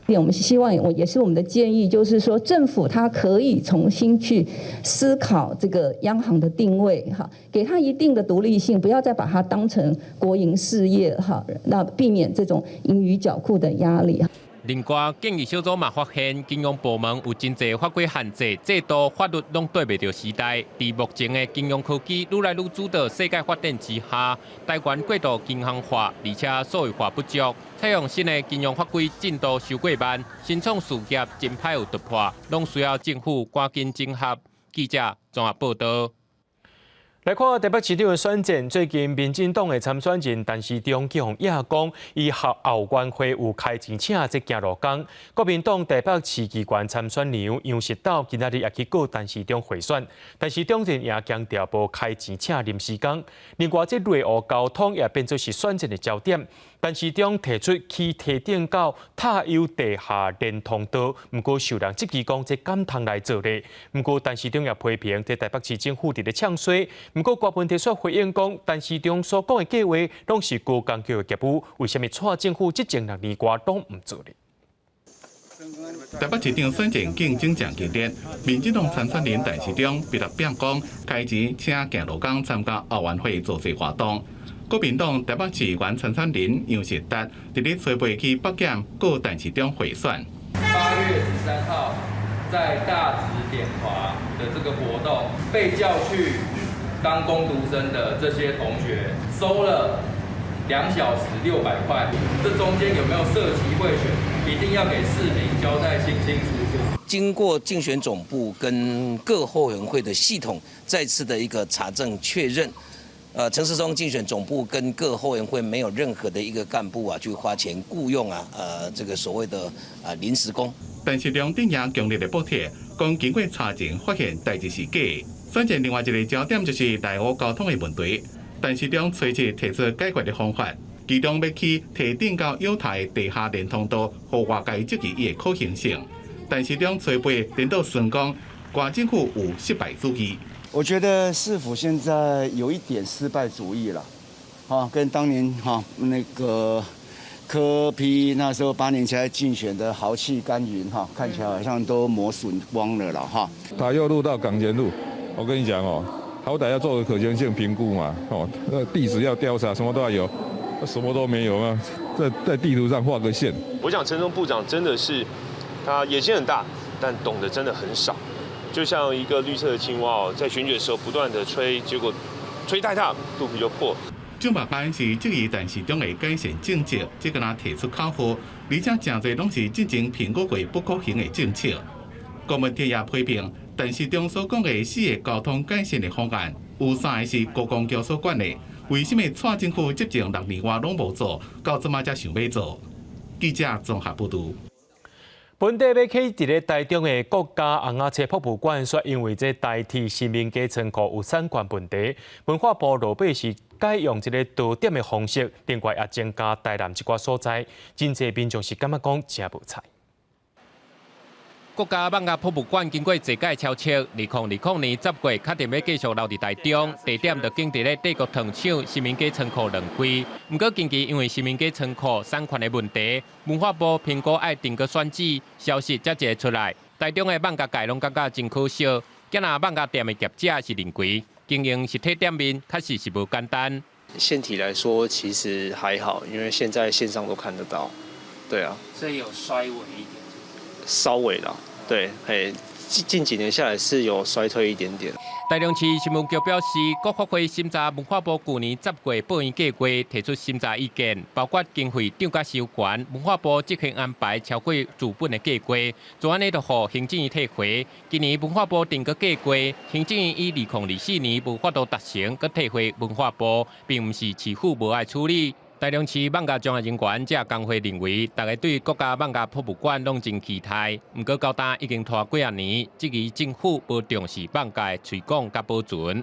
我们希望，也是我们的建议，就是说政府它可以重新去思考这个央行的定位，哈，给它一定的独立性，不要再把它当成国营事业，哈，那避免这种盈余缴库的压力。另外，建议小组嘛发现，金融部门有真侪法规限制、制度、法律拢对袂着时代。在目前的金融科技愈来愈主导世界发展之下，台湾过度银行化，而且数位化不足，采用新的金融法规进度收过慢，新创事业真歹有突破，拢需要政府赶紧整合。记者综合报道。来看台北市长的选战，最近民进党的参选人陈时中去向亚讲，以后院会有开钱请这行路工。国民党台北市议员参选人杨实斗今仔日也去告陈时中贿选，陈时中仍也强调无开钱请临时工。另外，这内湖交通也变作是选战的焦点。陈时中提出去提点到塔悠地下连通道，不过受人质疑讲这敢通来做咧。不过陈时中也批评这台北市政府伫咧唱衰。不过郭文提出回应讲，陈时中所讲的计划拢是高工桥的业务，为什么蔡政府这前6年多拢唔做咧？台北市长选战竞争正激烈，民进党参选人陈时中逼特变讲，开钱请行路工参加奥运会造势活动。国民党台北市议员参选人杨实达伫咧吹背去北检告陈时中贿选。8月13号，在大直点华的这个活动，被叫去当工读生的这些同学，收了2小时600块，这中间有没有涉及贿选，一定要给市民交代清清楚楚。经过竞选总部跟各后援会的系统再次的一个查证确认。陈时中竞选总部跟各后援会没有任何的一个干部去花钱雇佣这个所谓的临时工。陈时中顶下强烈的补贴，讲经过查证发现代志是假。选战另外一个焦点就是内湖交通的问题。陈时中随即提出解决的方法，其中要去提顶到友台地下连通道，和外界质疑伊的可行性。陈时中吹背领导宣讲，县政府有失败主义。我觉得市府现在有一点失败主义了，跟当年那个柯 P 那时候8年前竞选的豪气干云看起来好像都磨损光了了塔悠路到港前路，我跟你讲好歹要做个可行性评估嘛，那地质要调查，什么都要有，什么都没有啊，在地图上画个线。我想陈忠部长真的是他野心很大，但懂得真的很少。就像一个绿色的青蛙在选举的时候不断的吹，结果吹太大，肚皮就破。蒋百班是质疑陈时中的改善政策，这个人提出考核，而且真侪拢是进前评估过不可行的政策。国民党也批评陈时中所讲的4个交通改善的方案，有3个是高公桥所管的，为什么蔡政府执政6年多拢无做，到即马才想要做？记者综合报道。本地要起伫咧台中的国家红牙车博物馆，说因为这代替新民街仓库有产权问题，文化部落尾是改用一个导点的方式，另外也增加台南一寡所在，真侪民众是感觉讲真无彩。国家网牙博物馆经过这届超测，2020年10月确定要继续留伫台中，地点就建伫咧帝国糖厂新民街仓库2区。不过近期因为新民街仓库产权的问题，文化部评估要定个选址，消息才会出来。台中的网牙界拢感觉真可惜，今仔网牙店的业者是认为经营实体店面确实是无简单。线体来说其实还好，因为现在线上都看得到。对啊，所以有衰微一点。稍微啦。对，近几年下来是有衰退一点点。台中市新闻局表示，国发会审查文化部去年10月报院计划，提出审查意见，包括经费涨甲收悬，文化部即刻安排超过资本的计划，专案呢就予行政院退回。今年文化部定个计划，行政院以2024年无法度达成，佮退回文化部，并毋是市府无爱处理。台中市艋舺障碍人员这工会认为，大家对国家艋舺博物馆拢真期待，毋过到今已经拖几啊年，质疑政府无重视艋舺推广甲保存。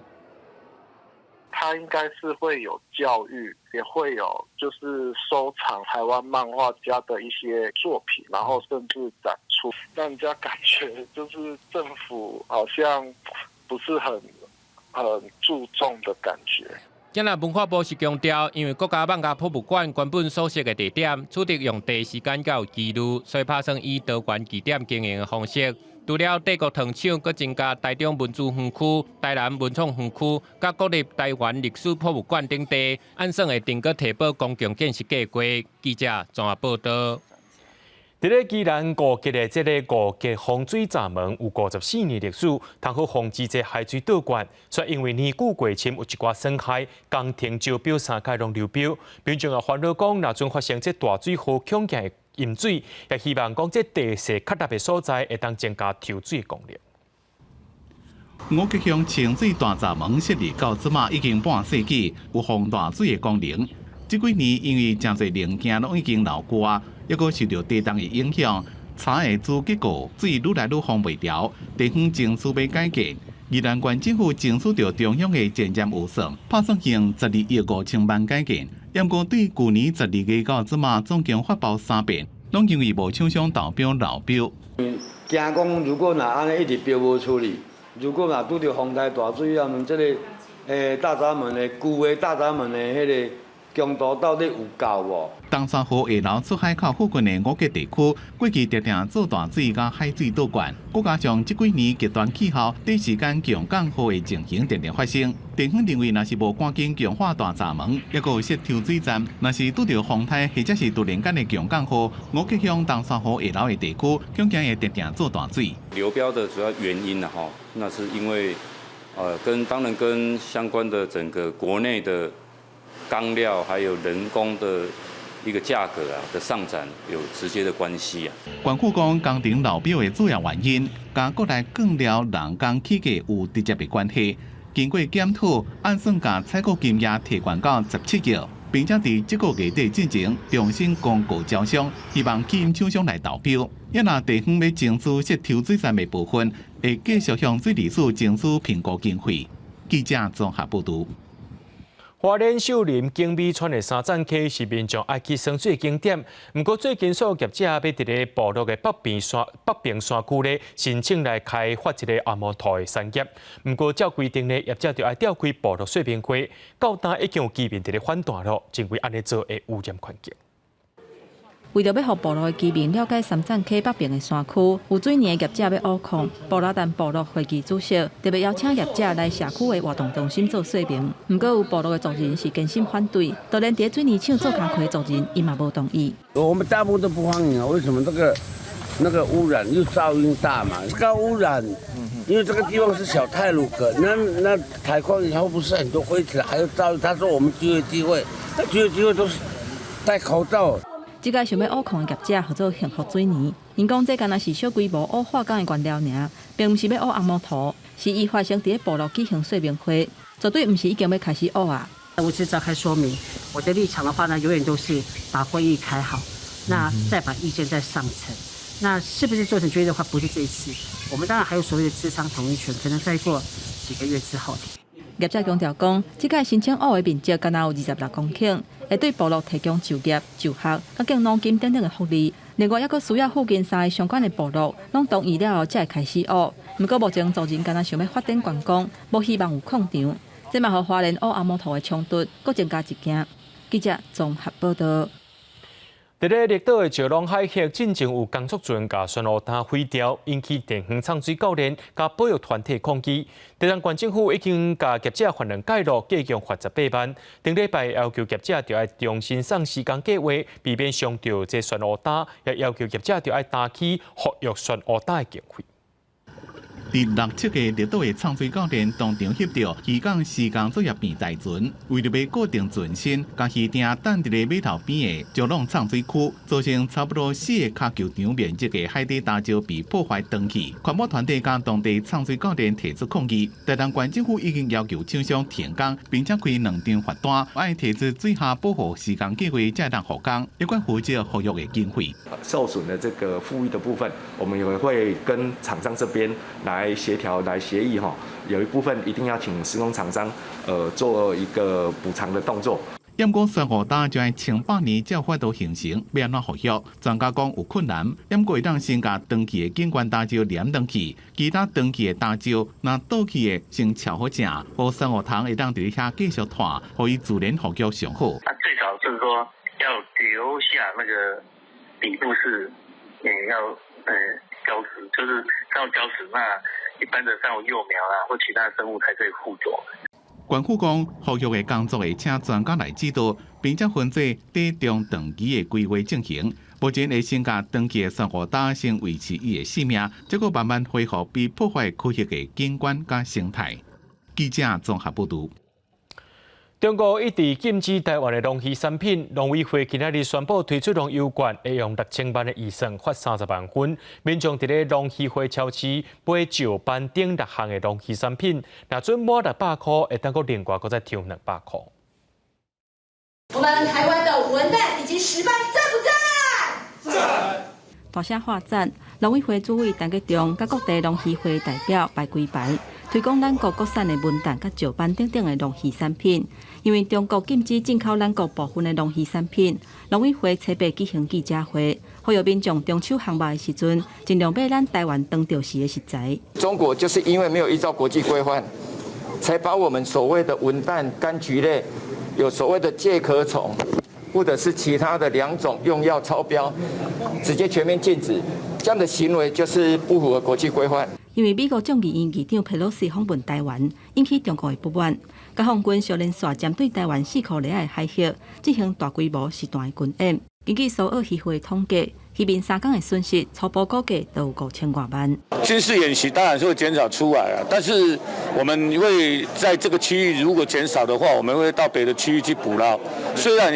它应该是会有教育，也会有就是收藏台湾漫画家的一些作品，然后甚至展出，让人家感觉就是政府好像不是很注重的感觉。今日文化部是强调，因为国家艋舺博物馆原本所设的地点，取得用地时间较有记录，所以打算以多元据点经营的方式。除了帝国糖厂，佮增加台中文资园区、台南文创园区，甲国立台湾历史博物馆等地，按算会定个提报公共建设计划。记者综合报道。伫咧宜兰五吉的这个五吉风水闸门有54年历史，通好防止这海水倒灌。却因为年久过深，有一寡损害，工程招标3届拢流标。民众也烦恼讲，若阵发生这大水河恐惊的淹水，也希望讲这地势较낮的所在会当增加抽水功力。五吉乡清水大闸门设立到即马已经半世纪，有防大水的功能。这几年因为真侪零件拢已经老旧，抑阁受到地动的影响，柴的主结构水愈来愈封袂牢，地方正需要改建。宜兰县政府争取到中央的前瞻预算，打算用12亿5千万改建。不过对去年12月到即马总共发包3遍，拢因为无厂商投标流标。惊讲如果若安尼一直标无处理，如果若拄着风台大水啊，问这个大闸门的旧的大闸门的迄个强度到底有够无？东山河下流出海口附近的五吉地区，过去常常做大水甲海水倒灌，再加上这几年极端气候，短时间强降雨的情形常常发生。地方认为，若是无赶紧强化大闸门，还阁有设抽水站，若是拄着风台或者是突然间的强降雨，五吉乡东山河下流的地区，恐惊会常常做大水。流标的主要原因呢，那是因为当然跟相关的整个国内的钢料还有人工的一个价格的上涨有直接的关系。县府讲工程流标的主要原因，甲国内钢料人工起价有直接的关系。经过检讨，按算甲采购金额提悬到17亿，并且伫这个月底进行重新公告招商，希望吸引厂商来投标。也若地方要争取设抽水站的部分，会继续向水利署争取评估经费。记者综合报道。花莲秀林景美村的三站溪是民众爱去玩水的景点，不过最近所有业者要伫咧部落的北边山区咧申请来开发一个阿摩托的产业。不过照规定咧，业者就要召开部落说明会，到今已经有居民伫咧反弹咯，认为安尼做会污染环境。为着要让部落的居民了解三站溪北边的山区，有水年的业者要挖矿，布拉丹部落会议主席特别邀请业者来社区的活动中心做说明。不过有部落的族人是坚心反对，就连在水泥厂做工课的族人伊嘛无同意。我们大部分都不欢迎啊，为什么那个污染又噪音大嘛？高污染，因为这个地方是小太鲁阁，那采矿以后不是很多灰尘，还有噪音。他说我们就业机会，那就业机会都是戴口罩。即个想要挖矿的业者，合作幸福水泥。因讲这敢若是小规模挖化工的原料尔，并毋是要挖阿摩头，是依发生伫部落举行说明会，绝对毋是已经要开始挖啊。我是召开说明，我的立场的话呢，永远都是把会议开好，那再把意见再上层。那是不是做成决议的话，不是这一次，我们当然还有所谓的资商同意权，可能再过几个月之后。业者强调讲，即个申请挖的面积敢若有26公顷，会对部落提供就业、就学、甲敬农金等等的福利。另外，还佫需要附近3个相关的部落拢同意了后，才会开始挖。不过目前族人敢若想要发展观光，无希望有矿场，这嘛互花莲挖阿摩头的冲突佫增加一件。记者综合报道。伫咧绿岛的石龙海峡，进前有工作船甲船塢摊毁掉，引起电源厂水教练甲保育团体抗议。台南县政府已经甲业者还两介入，计共罚18万。顶礼拜要求业者就要重新送施工计划，避免伤到这船塢摊，也要求业者就要担起合约船塢摊的经费。伫6、7个绿岛的畅水教练当场翕到渔港施工作业变大船，为了要固定船身，将鱼艇等伫个码头边的石浪畅水区，造成差不多4个脚球场面积的海底大礁被破坏断去。环保团体甲当地畅水教练提出抗议，台东县政府已经要求厂商停工，并且开2张罚单，要提出水下保护施工计划才能复工，有关负责合约的经费。受损的这个富裕的部分，我们也会跟厂商这边来协调、来协议哈，有一部分一定要请施工厂商做一个补偿的动作。因讲珊瑚礁将千百年才有法度形成，要安怎复约？专家讲有困难，因过会当先甲长期的景观大礁连登去，其他长期的大礁若倒去的先撬好正，互珊瑚塘会当伫遐继续拖，互伊自然复约上好。最少就是说要留下那个底部是要礁石，就是要礁石，那一般的珊瑚幼苗啦或其他生物才可以附着。县府讲，复约的工作会请专家来指导，并且分做短、中、长期的规划进行。目前会先甲长期的珊瑚礁先维持伊的生命，再个慢慢恢复被破坏区域的景观甲生态。记者综合报道。中国一直禁止台湾的农渔产品，农委会今仔日宣布推出农游券，会用6000万的预算发30万份，民众伫咧农渔会超市买石斑等6项的农渔产品，若准满600块，会当个另外再抽200块。我们台湾的文旦以及石斑赞不赞？赞！大声画赞，农委会主委陈吉仲甲各地农渔会代表排规排，推广咱国国产的文旦甲石斑等的农渔产品。因为中国禁止进口咱国部分的农渔产品，农委会初8举行记者会，呼吁民众中秋航班的时阵，尽量买咱台湾当地时的食材。中国就是因为没有依照国际规范，才把我们所谓的文旦、柑橘类有所谓的介壳虫，或者是其他的2种用药超标，直接全面禁止。这样的行为就是不符合国际规范。因为美国众议院议长佩洛西访问台湾，引起中国的不满。解放军小连续针对台湾4公里的海峡进行大规模实弹军演。根据苏澳渔会统计，渔民3天的损失初步估计都有5000多万。军事演习当然是会减少出来啊，但是我们会在这个区域如果减少的话，我们会到别的区域去捕捞。虽然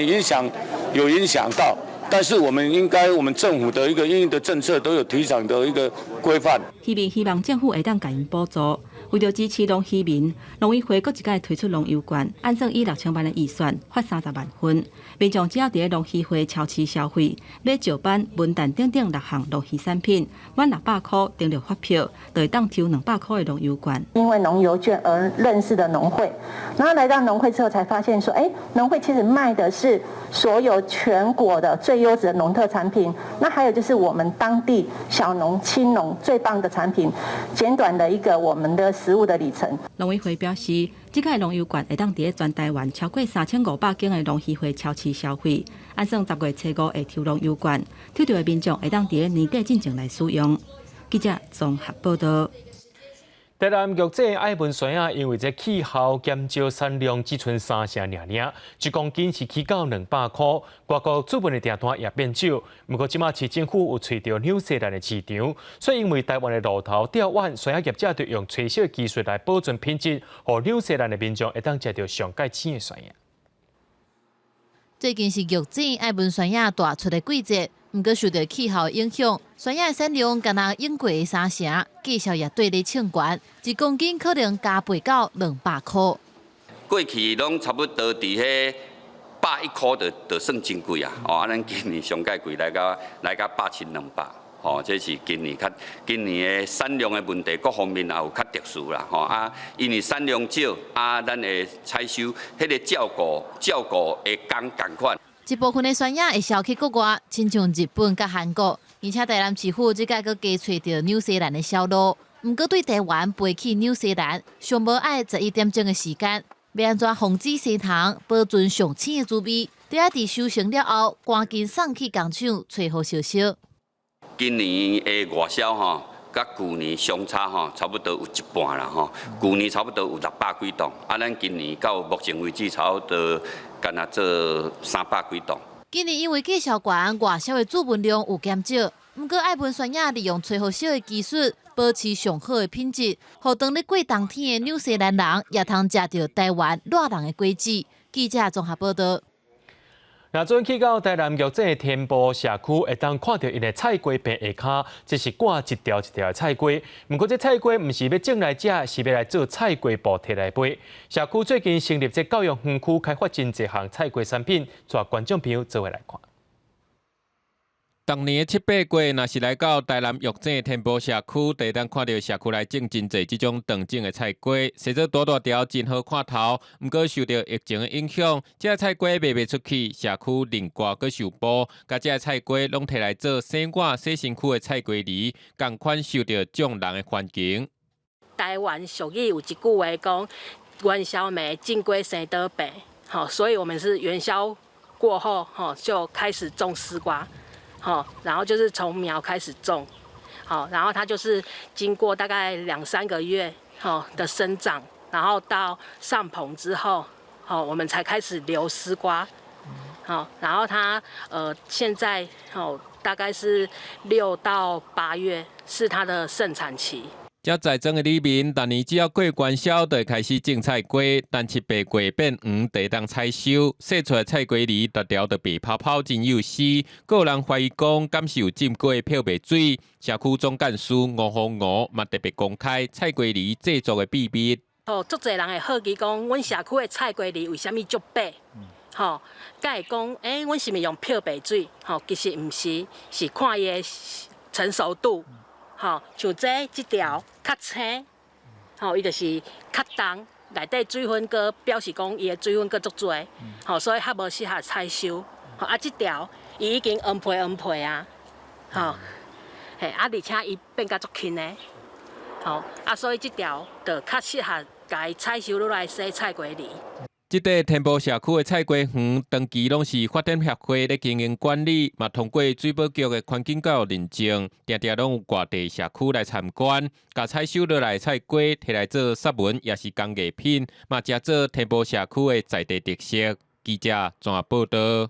有影响到，但是我们政府的一个因应的政策都有提倡的一个规范。渔民希望政府会当给因补助。为了支持农渔民，农委会搁一届推出农游券，按算以6000万的预算发30万份。民众只要伫农渔会超市消费，买石斑、文旦等6项农渔产品，满600块订了发票，就会当抽200块的农游券。因为农游券而认识的农会，然后来到农会之后才发现说，农会其实卖的是所有全国的最优质的农特产品，那还有就是我们当地小农、青农最棒的产品，简短的一个我们的食物的里程。农委会表示，这届农游券会当伫全台湾超过3500间的农渔会超市消费，按算10月初5会抽农游券，抽到的民众会当伫年底进前来使用。记者综合报道。台南玉井爱文山啊，因为这气候减少产量只剩3成尔，一公斤是起到200块。外国资本的订单也变少，不过即马市政府有找到纽西兰的市场，所以因为台湾的路头较晚，山业者就用最小的技术来保存品质，和纽西兰的民众会当食到上界鲜的山叶。最近是玉井爱文山叶大出的季节。毋过受到气候影响，山叶产量敢若英过3成，计销也对咧称悬，一公斤可能加倍到200块。过去拢差不多伫迄101块就算真贵啊！咱今年上界贵来到8200。这是今年的产量的问题，各方面也有较特殊啦。因为产量少，咱的采收迄个照顾的工同款。一部分的山叶会销去国外，亲像日本甲韩国，而且台南市府即届佫加找到纽西兰的销路。毋过对台湾飞去纽西兰，上无爱11点钟的时间，要安怎防止生虫，保存上鲜的滋味？得要伫收成了后，赶紧送去工厂找好销售。今年的外销甲去年相差差不多有一半啦去年差不多有600几吨，咱今年到目前为止差不多敢若做300几吨。今年因为计销悬，外销的资本量有减少，毋过爱文宣也利用吹好少的技术，保持上好的品质，互当咧过冬天的纽西兰人也通食到台湾热人的果子。记者综合报道。那昨去到台南玉井天波社区，会当看到因的菜瓜边下骹，这是挂一条一条的菜瓜。不过这菜瓜唔是要种来食，是要来做菜瓜布摕来卖。社区最近成立这教育园区，开发真侪项菜瓜产品，带观众朋友做伙来看。当年7、8月，若是来到台南玉井天波社区，第当看到社区内种真侪这种长种的菜瓜，生做大大条，真好看头。不过受到疫情的影响，这菜瓜卖袂出去，社区连瓜佮受波，甲这菜瓜拢摕来做洗碗、洗身躯的菜瓜梨，同款受到众人的欢迎。台湾俗语有一句话讲：元宵没进龟生得病。好，所以我们是元宵过后，就开始种丝瓜。好，然后就是从苗开始种，好，然后它就是经过大概2、3个月的生长，然后到上棚之后，我们才开始留丝瓜，好，然后它现在大概是6到8月是它的盛产期。这在庄的里面，逐年只要过元宵，就会开始种菜瓜，但7、8月变黄，地当采收，洗出来菜瓜梨，逐条就白泡泡真幼丝。有人怀疑讲，敢是有浸过漂白水？社区总干事吴宏吴嘛特别公开菜瓜梨制作的秘密。足侪人会好奇讲，阮社区的菜瓜梨为虾米足白？甲会讲，阮是毋是用漂白水？其实毋是，是看伊的成熟度。像这条较青，伊就是较重，内底水分哥表示讲伊的水分哥足多，所以较无适合采收。这条伊已经黄皮啊，而且伊变甲足轻的，所以这条就较适合家采收落来洗菜瓜梨。这块天波社区的菜瓜园，长期拢是发展协会咧经营管理，嘛通过水保局的环境教育认证，常常拢有外地社区来参观，甲采收落来菜瓜摕来做纱文，也是工艺品，嘛加做天波社区的在地特色。记者综合报道。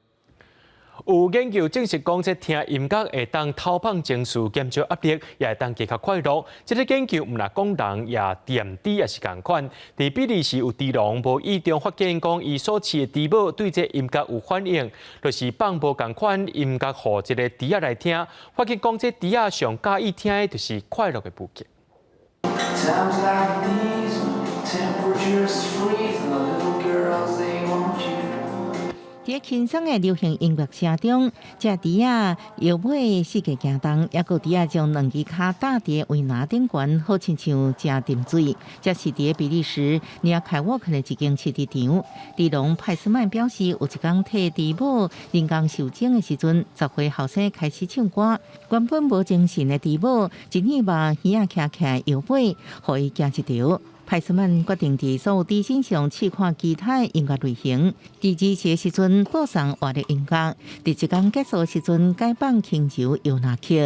有研究证实讲，这听音乐会当透放情绪，减少压力，也会当加较快乐。这个研究毋若讲人也点滴也是共款。伫比利时有猪农无意中发现讲，伊所饲的猪母对这音乐有反应，就是放无共款音乐互这个猪仔来听，发现讲这猪仔上喜意听的就是快乐的部件。在轻松的流行音乐声中，这猪仔摇尾四界行动，也有猪仔将两只脚搭伫围栏顶悬，好亲像食啉水。这是伫比利时尼亚凯沃克的一间饲猪场。猪农派斯曼表示，有一天替猪母人工受精的时阵，10岁后生开始唱歌，原本无精神的猪母一耳目耳仔徛起来摇尾，互伊行一条。派斯曼决定伫所有猪身上试看其他的音乐类型。第2期的时阵播送活的音乐，第1天结束的时阵改放轻柔摇篮曲。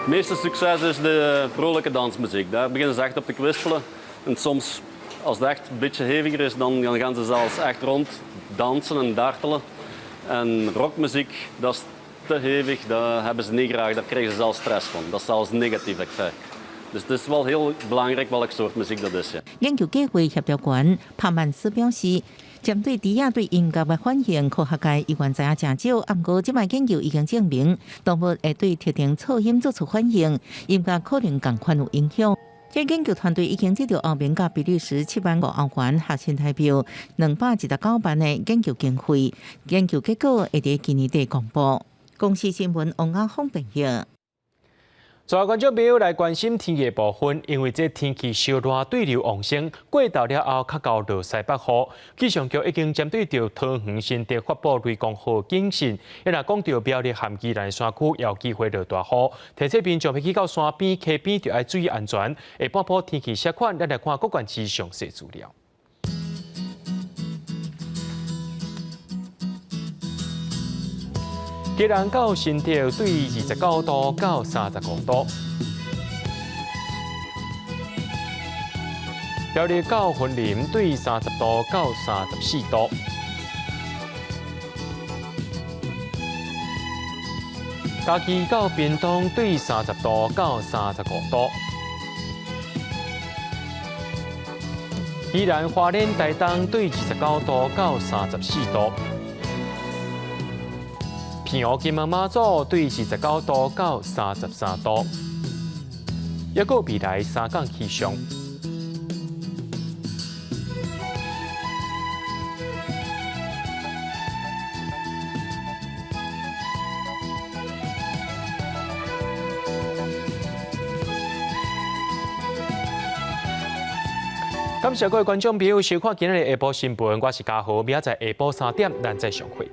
meeste succes is de vrolijke dansmuziek. Daar beginnen ze echt op te kwispelen. En soms, als het echt een beetje heviger is, dan gaan ze zelfs echt rond dansen en dartelen. En rockmuziek, dat is te hevig, dat hebben ze niet graag, daar krijgen ze zelfs stress van. Dat is zelfs een negatief effect. Dus het is wel heel belangrijk welk soort muziek dat is. Ja. 研究计划协调员帕曼斯表示，针对猪仔对音乐的反应，科学界依然知影真少。不过，这摆研究已经证明，动物会对特定噪音做出反应，音乐可能同款有影响。这研究团队已经得到欧盟甲比利时7万5欧元核心代表219万的研究经费，研究结果会在今年底公布。公司新闻王亚峰报道。全观众朋友来关心天气的部分，因为这天气烧热对流旺盛，过昼了后较到落西北雨。气象局已经针对着桃园新地发布雷公号警讯，也若讲到苗栗含宜兰山区有机会落大雨，提醒民众要去到山边、溪边就要注意安全。下半晡天气实款，咱来看各县市详细资料。宜兰到新竹对29度到35度。苗栗到云林对30度到34度。嘉义到屏东对30度到35度。宜兰花莲台东对29度到34度。平湖金门马祖对29度到33度。还有未来3港气象。感谢各位观众朋友收看今日的下晡新闻，我是嘉豪，明仔载下晡3点咱再相会。